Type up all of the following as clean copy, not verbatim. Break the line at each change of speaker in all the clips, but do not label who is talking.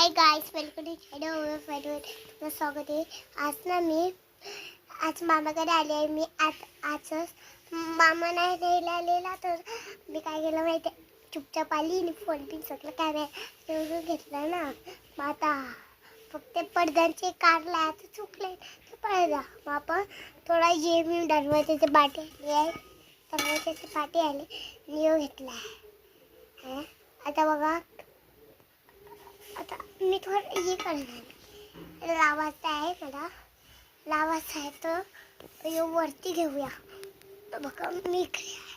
High guys, welcome to channel. स्वागत आहे. आज मामाकडे आले आहे मी. आज मामा नाही घ्यायला आलेला, तर मी काय केलं माहिती आहे, चुपचाप आली आणि फोन पिन सगळं काय घेतला ना. मग आता फक्त पडद्यांचे काढला, आता चुकले तर पडदा. मग आपण थोडा मी दरवाजाचे पाठी आली आहे, दरवाजाचे पाठी आले नियो घेतला आहे. आता बघा, आता मी थोडं हे करणार, लावायचं आहे मला, लावायचं आहे तर वरती घेऊया. तर बघा मी इकडे आहे,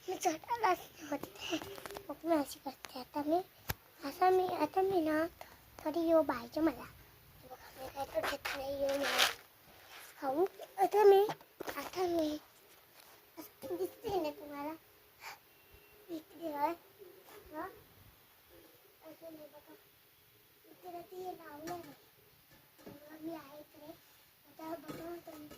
मी चढायलाच होते, मग मी अशी करते. आता मी ना थोडी पाहिजे मला. बघा मी काय तर घेत नाही मला खाऊ. आता मी दिसते ना तुम्हाला इकडे आहे. हां असं नाही बघा, इकडे ते लावलं आहे, मी आहे इकडे. आता बघा तुम्ही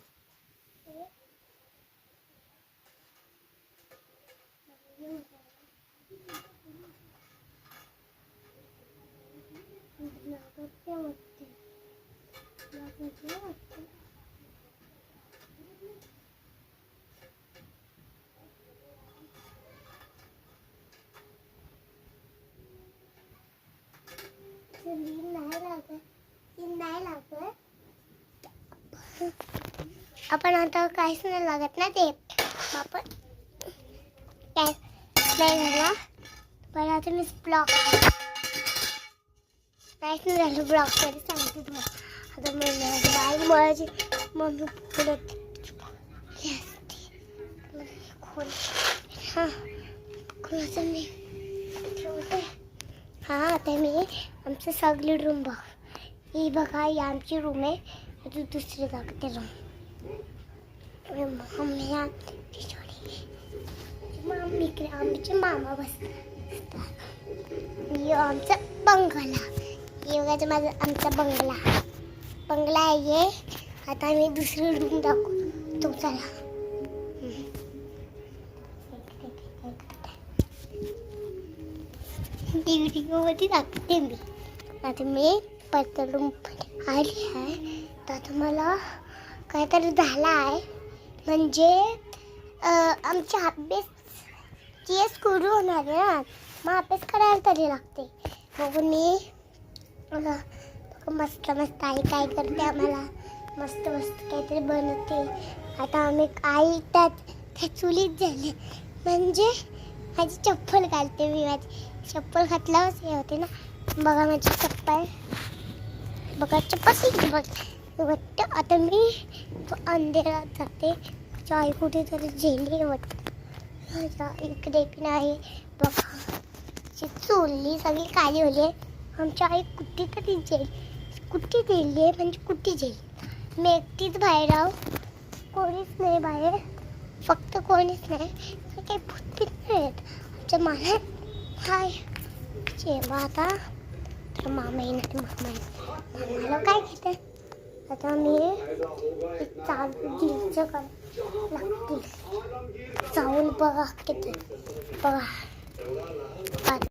ते नाही लागत. आपण आता काहीच नाही लागत ना ते. आपण काय नाही झालं, पण आता मी ब्लॉक काहीच नाही झालं. ब्लॉक तरी सांगते तुम्हाला. आता माझी मम्मी पुढत खोल मी ठेवते. हां आता मी आमचं सगळी रूम बघ, ही बघा, ही आमची रूम आहे. आता दुसरी दाखवते रूम. मम्मी इकडे आमचे मामा बसतात. आमचा बंगला, हे बघायचं माझं आमचा बंगला आहे. आता मी दुसरी रूम दाखवतो, चला. मध्ये दाखवते मी. आता मी परत रूम आली आहे. तर आता मला काहीतरी झाला आहे, म्हणजे आमच्या अभ्यास सुरू होणार आहे ना, मग अभ्यास करायला तरी लागते. मग मी मस्त आई काय करते, आम्हाला मस्त काहीतरी बनवते. आता आम्ही आई त्या चुलीत झाले, म्हणजे माझी चप्पल घालते मी. माझी चप्पल घातल्यावरच हे होते ना. बघा माझी चप्पल, बघा चप्पल वाटतं. आता मी अंधेरात जाते. आई कुठेतरी जेली वाटतं. इकडे पण आहे बघा, चोरली सगळी काली होली. आमची आई कुठेतरी कुठे गेली आहे, म्हणजे कुठे जेली. मी एकटीच बाहेर आहो, कोणीच नाही बाहेर, फक्त कोणीच नाही. काही भूतपीत नाही येत आमच्या मानात. हाय जेव्हा आता तर मामा येणार, मामाला काय घेते. आता मी चालू लागतील जाऊन बघा किती. बघा